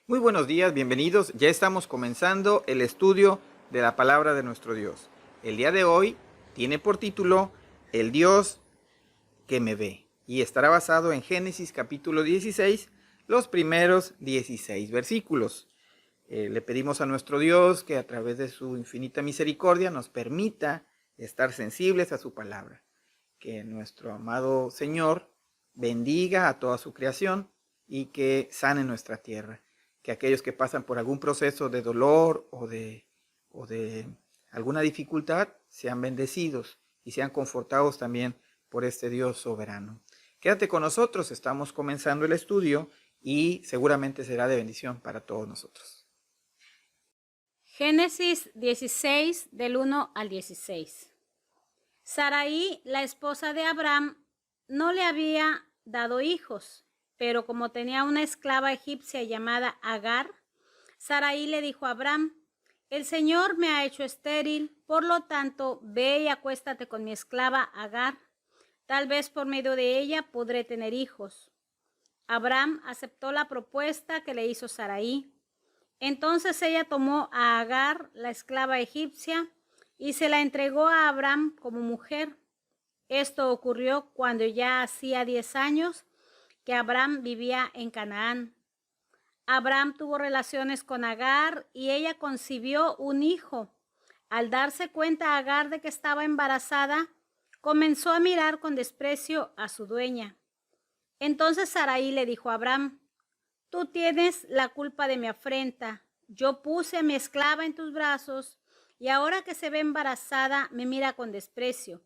Muy buenos días, bienvenidos. Ya estamos comenzando el estudio de la palabra de nuestro Dios. El día de hoy tiene por título El Dios que me ve y estará basado en Génesis capítulo 16, los primeros 16 versículos. Le pedimos a nuestro Dios que a través de su infinita misericordia nos permita estar sensibles a su palabra. Que nuestro amado Señor bendiga a toda su creación y que sane nuestra tierra. Que aquellos que pasan por algún proceso de dolor o de alguna dificultad sean bendecidos y sean confortados también por este Dios soberano. Quédate con nosotros, estamos comenzando el estudio y seguramente será de bendición para todos nosotros. Génesis 16, del 1 al 16. Sarai, la esposa de Abraham, no le había dado hijos, pero como tenía una esclava egipcia llamada Agar, Sarai le dijo a Abraham: el Señor me ha hecho estéril, por lo tanto, ve y acuéstate con mi esclava Agar. Tal vez por medio de ella podré tener hijos. Abraham aceptó la propuesta que le hizo Sarai. Entonces ella tomó a Agar, la esclava egipcia, y se la entregó a Abraham como mujer. Esto ocurrió cuando ya hacía 10 años que Abraham vivía en Canaán. Abraham tuvo relaciones con Agar y ella concibió un hijo. Al darse cuenta Agar de que estaba embarazada, comenzó a mirar con desprecio a su dueña. Entonces Sarai le dijo a Abraham: tú tienes la culpa de mi afrenta. Yo puse a mi esclava en tus brazos y ahora que se ve embarazada me mira con desprecio.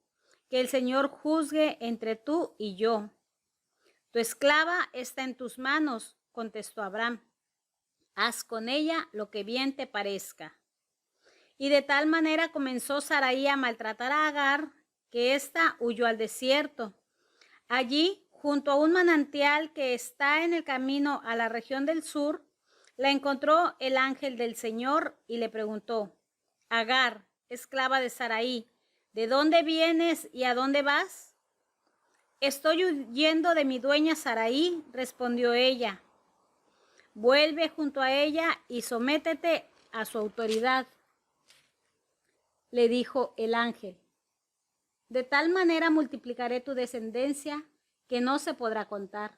Que el Señor juzgue entre tú y yo. Tu esclava está en tus manos, contestó Abraham. Haz con ella lo que bien te parezca. Y de tal manera comenzó Sarai a maltratar a Agar que ésta huyó al desierto. Allí, junto a un manantial que está en el camino a la región del sur, la encontró el ángel del Señor y le preguntó: Agar, esclava de Sarai, ¿de dónde vienes y a dónde vas? Estoy huyendo de mi dueña Sarai, respondió ella. Vuelve junto a ella y sométete a su autoridad, le dijo el ángel. De tal manera multiplicaré tu descendencia que no se podrá contar.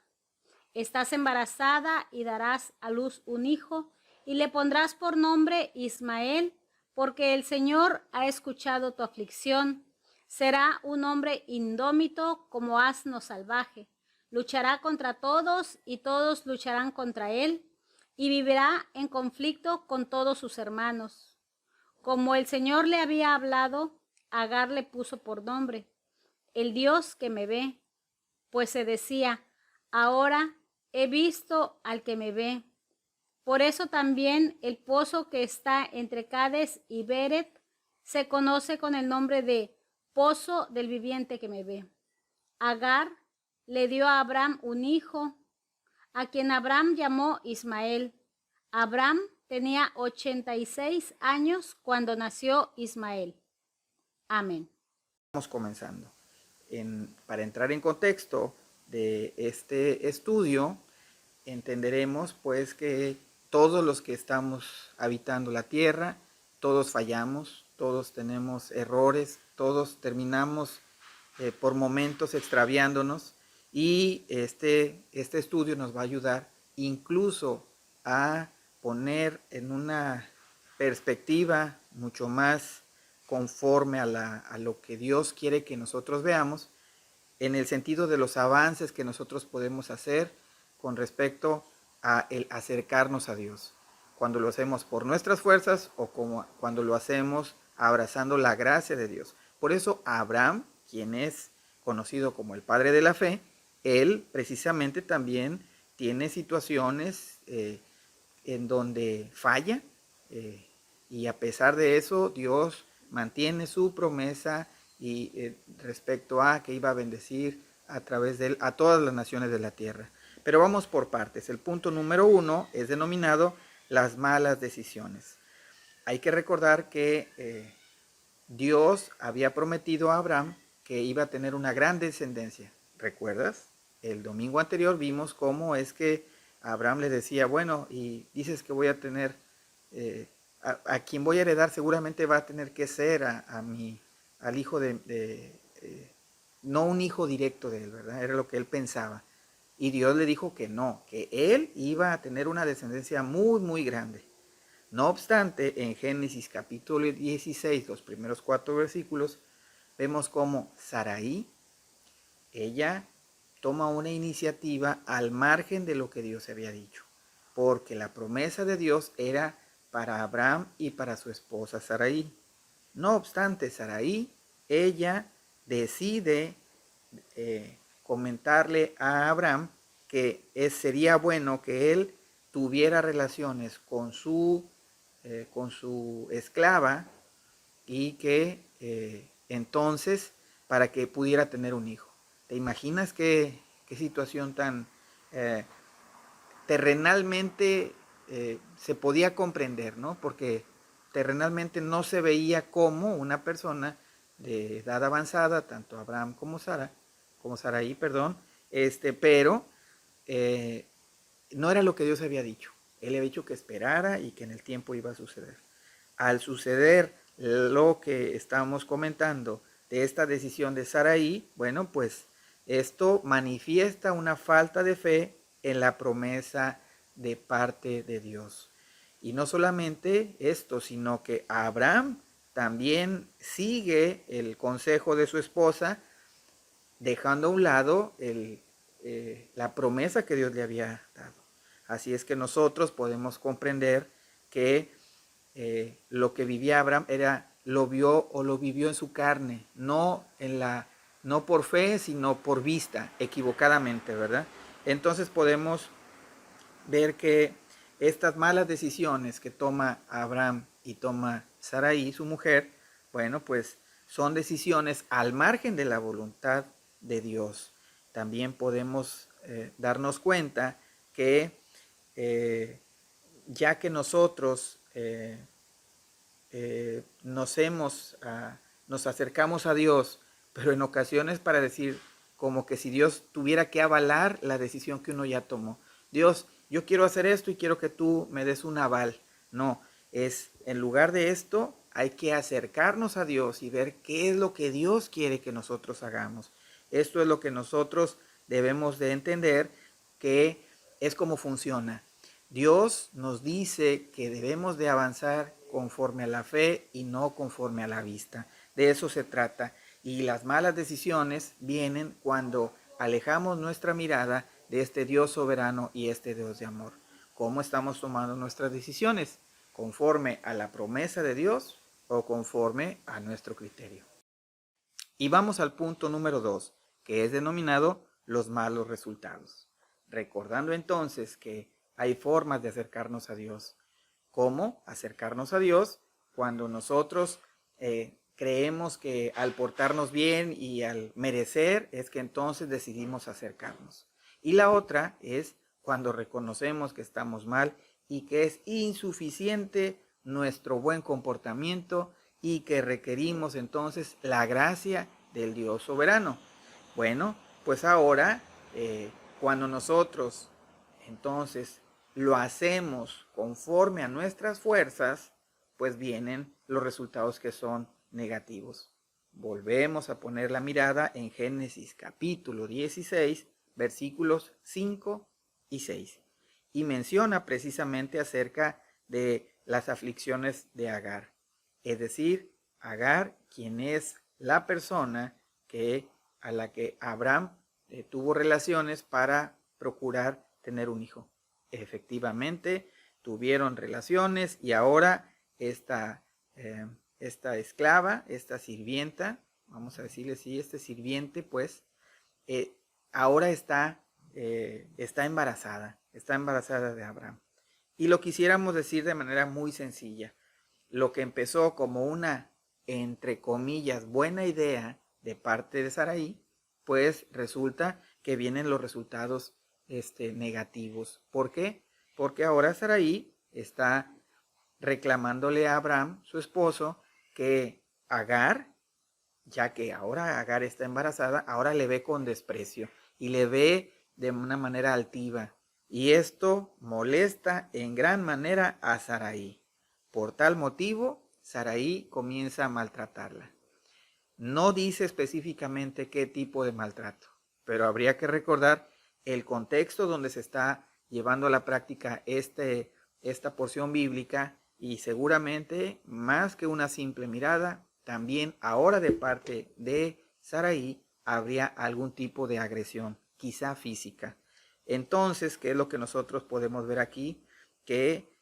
Estás embarazada y darás a luz un hijo y le pondrás por nombre Ismael, porque el Señor ha escuchado tu aflicción. Será un hombre indómito como asno salvaje. Luchará contra todos y todos lucharán contra él, y vivirá en conflicto con todos sus hermanos. Como el Señor le había hablado, Agar le puso por nombre el Dios que me ve, pues se decía: ahora he visto al que me ve. Por eso también el pozo que está entre Cades y Beret se conoce con el nombre de Pozo del viviente que me ve. Agar le dio a Abraham un hijo, a quien Abraham llamó Ismael. Abraham tenía 86 años cuando nació Ismael. Amén. Estamos comenzando. Para entrar en contexto de este estudio, entenderemos pues que todos los que estamos habitando la tierra, todos fallamos, todos tenemos errores, todos terminamos por momentos extraviándonos y este estudio nos va a ayudar incluso a poner en una perspectiva mucho más conforme a lo que Dios quiere que nosotros veamos, en el sentido de los avances que nosotros podemos hacer con respecto a el acercarnos a Dios. Cuando lo hacemos por nuestras fuerzas o como cuando lo hacemos abrazando la gracia de Dios. Por eso Abraham, quien es conocido como el padre de la fe, él precisamente también tiene situaciones en donde falla, y a pesar de eso Dios mantiene su promesa y respecto a que iba a bendecir a través de él a todas las naciones de la tierra. Pero vamos por partes. El punto número 1 es denominado las malas decisiones. Hay que recordar que Dios había prometido a Abraham que iba a tener una gran descendencia. ¿Recuerdas? El domingo anterior vimos cómo es que Abraham le decía, bueno, y dices que voy a tener, a quien voy a heredar seguramente va a tener que ser al hijo no un hijo directo de él, ¿verdad? Era lo que él pensaba. Y Dios le dijo que no, que él iba a tener una descendencia muy, muy grande. No obstante, en Génesis capítulo 16, los primeros 4 versículos, vemos cómo Sarai, ella toma una iniciativa al margen de lo que Dios había dicho, porque la promesa de Dios era para Abraham y para su esposa Sarai. No obstante, Sarai, ella decide comentarle a Abraham que sería bueno que él tuviera relaciones con su esclava y que entonces para que pudiera tener un hijo. ¿Te imaginas qué situación tan eh, terrenalmente se podía comprender, ¿no? Porque terrenalmente no se veía como una persona de edad avanzada, tanto Abraham como Sarai, perdón, pero eh, no era lo que Dios había dicho. Él había dicho que esperara y que en el tiempo iba a suceder. Al suceder lo que estábamos comentando de esta decisión de Sarai, bueno, pues esto manifiesta una falta de fe en la promesa de parte de Dios. Y no solamente esto, sino que Abraham también sigue el consejo de su esposa, dejando a un lado la promesa que Dios le había dado. Así es que nosotros podemos comprender que lo que vivía Abraham lo vio o lo vivió en su carne, no por fe, sino por vista, equivocadamente, ¿verdad? Entonces podemos ver que estas malas decisiones que toma Abraham y toma Sarai, su mujer, bueno, pues son decisiones al margen de la voluntad de Dios. También podemos darnos cuenta que eh, ya que nosotros nos acercamos a Dios, pero en ocasiones para decir como que si Dios tuviera que avalar la decisión que uno ya tomó. Dios, yo quiero hacer esto y quiero que tú me des un aval. No, en lugar de esto hay que acercarnos a Dios y ver qué es lo que Dios quiere que nosotros hagamos. Esto es lo que nosotros debemos de entender, que es como funciona. Dios nos dice que debemos de avanzar conforme a la fe y no conforme a la vista. De eso se trata. Y las malas decisiones vienen cuando alejamos nuestra mirada de este Dios soberano y este Dios de amor. ¿Cómo estamos tomando nuestras decisiones? ¿Conforme a la promesa de Dios o conforme a nuestro criterio? Y vamos al punto número 2, que es denominado los malos resultados. Recordando entonces que hay formas de acercarnos a Dios. ¿Cómo acercarnos a Dios? Cuando nosotros creemos que al portarnos bien y al merecer es que entonces decidimos acercarnos. Y la otra es cuando reconocemos que estamos mal y que es insuficiente nuestro buen comportamiento y que requerimos entonces la gracia del Dios soberano. Bueno, pues ahora, cuando nosotros entonces lo hacemos conforme a nuestras fuerzas, pues vienen los resultados que son negativos. Volvemos a poner la mirada en Génesis capítulo 16, versículos 5 y 6. Y menciona precisamente acerca de las aflicciones de Agar. Es decir, Agar, quien es la persona a la que Abraham tuvo relaciones para procurar tener un hijo. Efectivamente, tuvieron relaciones y ahora esta esclava, esta sirvienta, vamos a decirle así, este sirviente, pues, ahora está embarazada de Abraham. Y lo quisiéramos decir de manera muy sencilla. Lo que empezó como una, entre comillas, buena idea de parte de Sarai, pues resulta que vienen los resultados negativos. ¿Por qué? Porque ahora Sarai está reclamándole a Abraham, su esposo, que Agar, ya que ahora Agar está embarazada, ahora le ve con desprecio y le ve de una manera altiva y esto molesta en gran manera a Sarai. Por tal motivo, Sarai comienza a maltratarla. No dice específicamente qué tipo de maltrato, pero habría que recordar el contexto donde se está llevando a la práctica esta porción bíblica, y seguramente más que una simple mirada, también ahora de parte de Sarai habría algún tipo de agresión, quizá física. Entonces, ¿qué es lo que nosotros podemos ver aquí? Que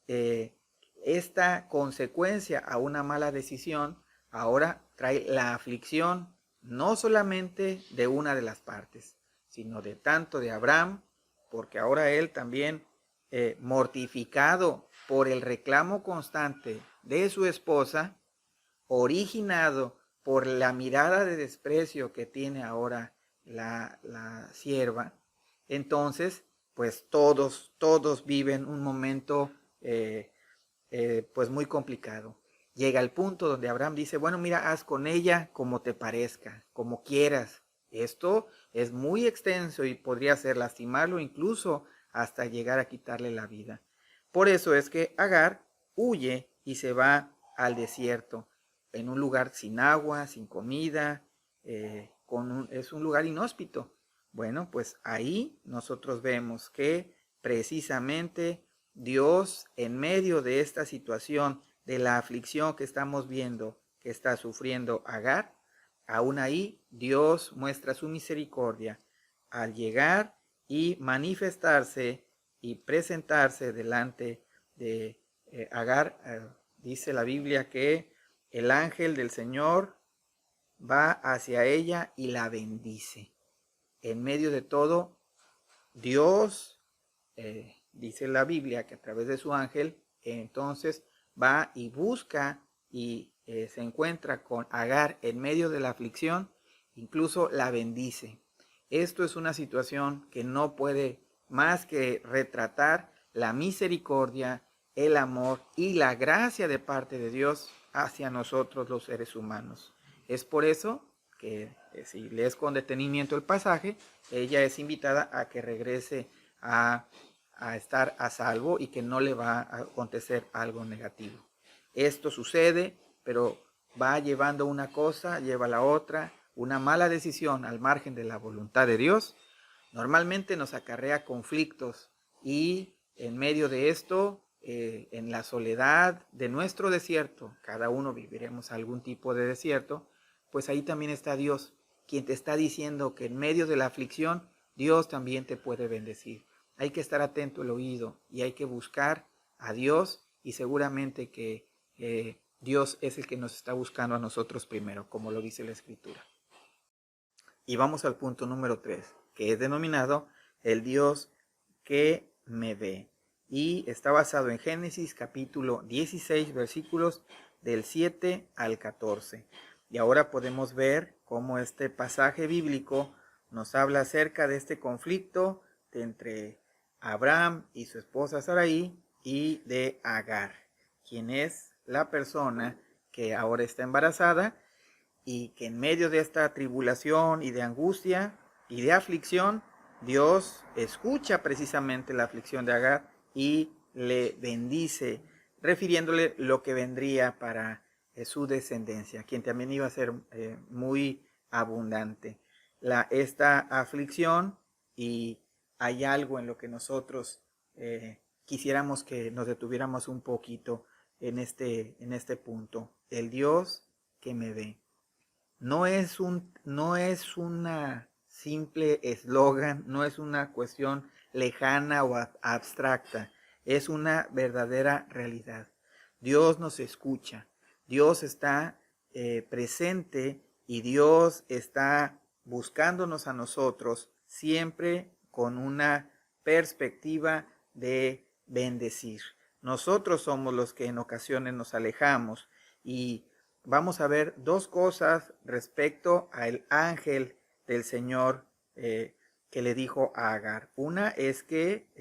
eh, esta consecuencia a una mala decisión ahora trae la aflicción no solamente de una de las partes, sino de tanto de Abraham, porque ahora él también, mortificado por el reclamo constante de su esposa, originado por la mirada de desprecio que tiene ahora la sierva, entonces pues todos viven un momento pues muy complicado. Llega el punto donde Abraham dice, bueno, mira, haz con ella como te parezca, como quieras. Esto es muy extenso y podría ser lastimarlo, incluso hasta llegar a quitarle la vida. Por eso es que Agar huye y se va al desierto, en un lugar sin agua, sin comida, es un lugar inhóspito. Bueno, pues ahí nosotros vemos que precisamente Dios, en medio de esta situación, de la aflicción que estamos viendo que está sufriendo Agar, aún ahí Dios muestra su misericordia al llegar y manifestarse y presentarse delante de Agar. Dice la Biblia que el ángel del Señor va hacia ella y la bendice. En medio de todo, Dios, dice la Biblia, que a través de su ángel, entonces va y busca y se encuentra con Agar en medio de la aflicción, incluso la bendice. Esto es una situación que no puede más que retratar la misericordia, el amor y la gracia de parte de Dios hacia nosotros los seres humanos. Es por eso que si lees con detenimiento el pasaje, ella es invitada a que regrese a estar a salvo y que no le va a acontecer algo negativo. Esto sucede, pero va llevando una cosa, lleva la otra. Una mala decisión al margen de la voluntad de Dios normalmente nos acarrea conflictos, y en medio de esto, en la soledad de nuestro desierto, cada uno viviremos algún tipo de desierto, pues ahí también está Dios, quien te está diciendo que en medio de la aflicción Dios también te puede bendecir. Hay que estar atento al oído y hay que buscar a Dios, y seguramente que Dios es el que nos está buscando a nosotros primero, como lo dice la Escritura. Y vamos al punto número 3, que es denominado el Dios que me ve. Y está basado en Génesis capítulo 16, versículos del 7 al 14. Y ahora podemos ver cómo este pasaje bíblico nos habla acerca de este conflicto entre Abraham y su esposa Sarai y de Agar, quien es la persona que ahora está embarazada, y que en medio de esta tribulación y de angustia y de aflicción, Dios escucha precisamente la aflicción de Agar y le bendice, refiriéndole lo que vendría para su descendencia, quien también iba a ser muy abundante. Esta aflicción, y hay algo en lo que nosotros quisiéramos que nos detuviéramos un poquito en este punto. El Dios que me ve. No es una simple eslogan, no es una cuestión lejana o abstracta, es una verdadera realidad. Dios nos escucha, Dios está presente, y Dios está buscándonos a nosotros siempre con una perspectiva de bendecir. Nosotros somos los que en ocasiones nos alejamos, y vamos a ver dos cosas respecto al ángel del Señor que le dijo a Agar. Una es que,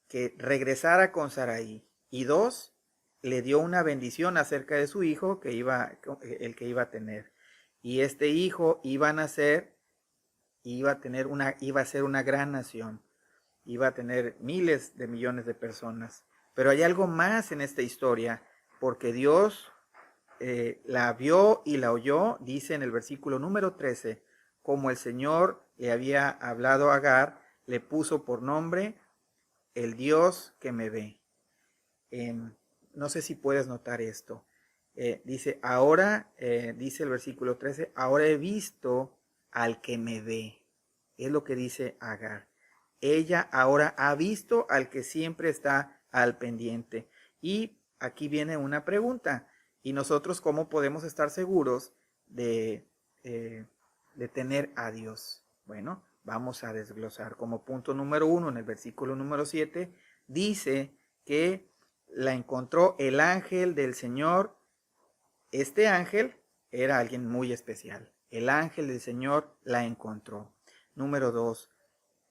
que regresara con Sarai. Y dos, le dio una bendición acerca de su hijo el que iba a tener. Y este hijo iba a nacer iba a ser una gran nación, iba a tener miles de millones de personas. Pero hay algo más en esta historia, porque Dios la vio y la oyó, dice en el versículo número 13, como el Señor le había hablado a Agar, le puso por nombre el Dios que me ve. No sé si puedes notar esto. Dice, ahora, dice el versículo 13, ahora he visto al que me ve. Es lo que dice Agar. Ella ahora ha visto al que siempre está al pendiente. Y aquí viene una pregunta. ¿Y nosotros cómo podemos estar seguros de tener a Dios? Bueno, vamos a desglosar. Como punto número 1, en el versículo número 7, dice que la encontró el ángel del Señor. Este ángel era alguien muy especial. El ángel del Señor la encontró. Número 2,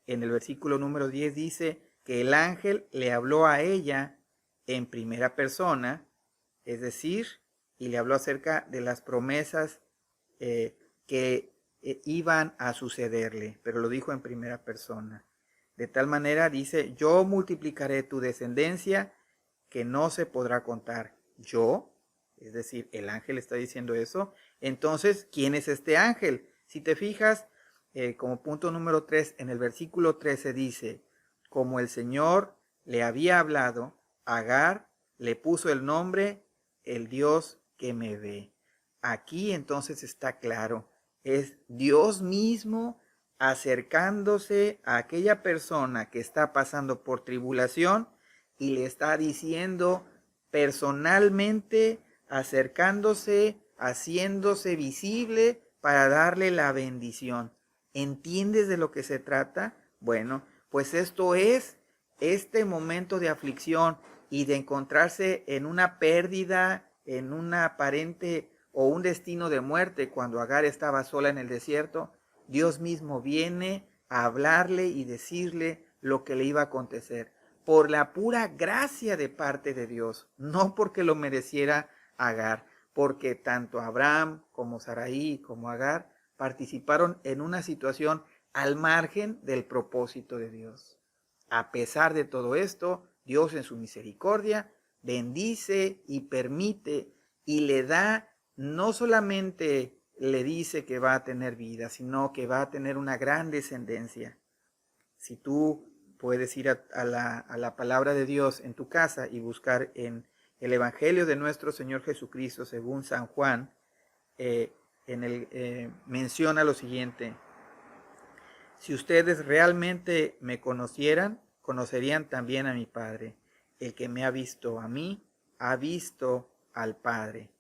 en el versículo número 10 dice que el ángel le habló a ella en primera persona, es decir, y le habló acerca de las promesas que iban a sucederle, pero lo dijo en primera persona. De tal manera dice, yo multiplicaré tu descendencia que no se podrá contar. Yo, es decir, el ángel está diciendo eso. Entonces, ¿quién es este ángel? Si te fijas, como punto número 3, en el versículo 13 dice, como el Señor le había hablado, Agar le puso el nombre, el Dios que me ve. Aquí entonces está claro, es Dios mismo acercándose a aquella persona que está pasando por tribulación y le está diciendo personalmente, acercándose, haciéndose visible para darle la bendición. ¿Entiendes de lo que se trata? Bueno, pues esto es este momento de aflicción y de encontrarse en una pérdida, en una aparente o un destino de muerte cuando Agar estaba sola en el desierto. Dios mismo viene a hablarle y decirle lo que le iba a acontecer por la pura gracia de parte de Dios, no porque lo mereciera Agar, porque tanto Abraham como Sarai como Agar participaron en una situación al margen del propósito de Dios. A pesar de todo esto, Dios en su misericordia bendice y permite y le da, no solamente le dice que va a tener vida, sino que va a tener una gran descendencia. Si tú puedes ir a la palabra de Dios en tu casa y buscar en el Evangelio de nuestro Señor Jesucristo según San Juan, menciona lo siguiente: si ustedes realmente me conocieran, conocerían también a mi Padre. El que me ha visto a mí, ha visto al Padre.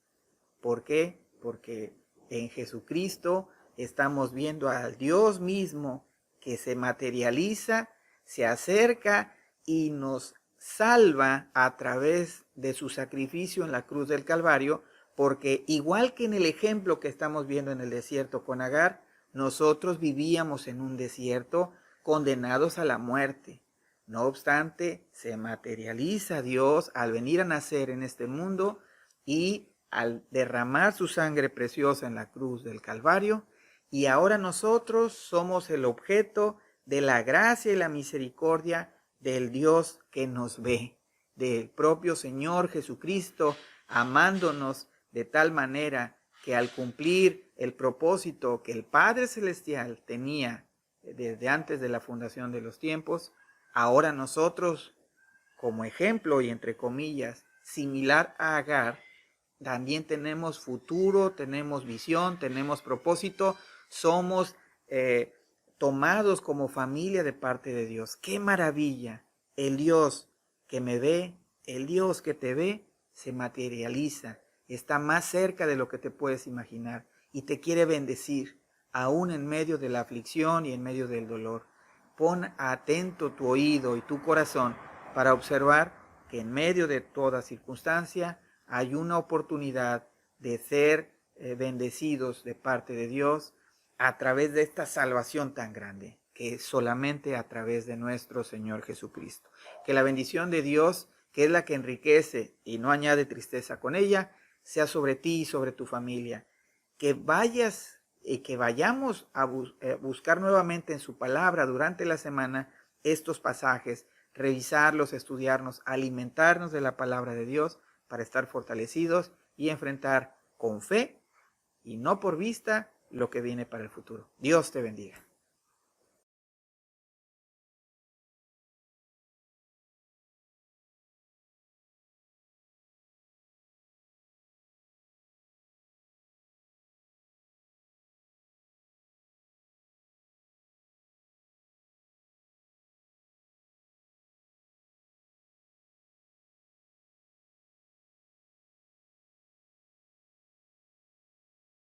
¿Por qué? Porque en Jesucristo estamos viendo al Dios mismo que se materializa, se acerca y nos salva a través de su sacrificio en la cruz del Calvario, porque igual que en el ejemplo que estamos viendo en el desierto con Agar, nosotros vivíamos en un desierto condenados a la muerte. No obstante, se materializa Dios al venir a nacer en este mundo y al derramar su sangre preciosa en la cruz del Calvario, y ahora nosotros somos el objeto de la gracia y la misericordia del Dios que nos ve, del propio Señor Jesucristo, amándonos de tal manera que al cumplir el propósito que el Padre Celestial tenía desde antes de la fundación de los tiempos, ahora nosotros, como ejemplo y entre comillas, similar a Agar, también tenemos futuro, tenemos visión, tenemos propósito, somos tomados como familia de parte de Dios. ¡Qué maravilla! El Dios que me ve, el Dios que te ve, se materializa, está más cerca de lo que te puedes imaginar y te quiere bendecir, aún en medio de la aflicción y en medio del dolor. Pon atento tu oído y tu corazón para observar que en medio de toda circunstancia hay una oportunidad de ser bendecidos de parte de Dios a través de esta salvación tan grande, que es solamente a través de nuestro Señor Jesucristo. Que la bendición de Dios, que es la que enriquece y no añade tristeza con ella, sea sobre ti y sobre tu familia. Que vayas que vayamos a buscar nuevamente en su palabra durante la semana estos pasajes, revisarlos, estudiarnos, alimentarnos de la palabra de Dios para estar fortalecidos y enfrentar con fe y no por vista lo que viene para el futuro. Dios te bendiga.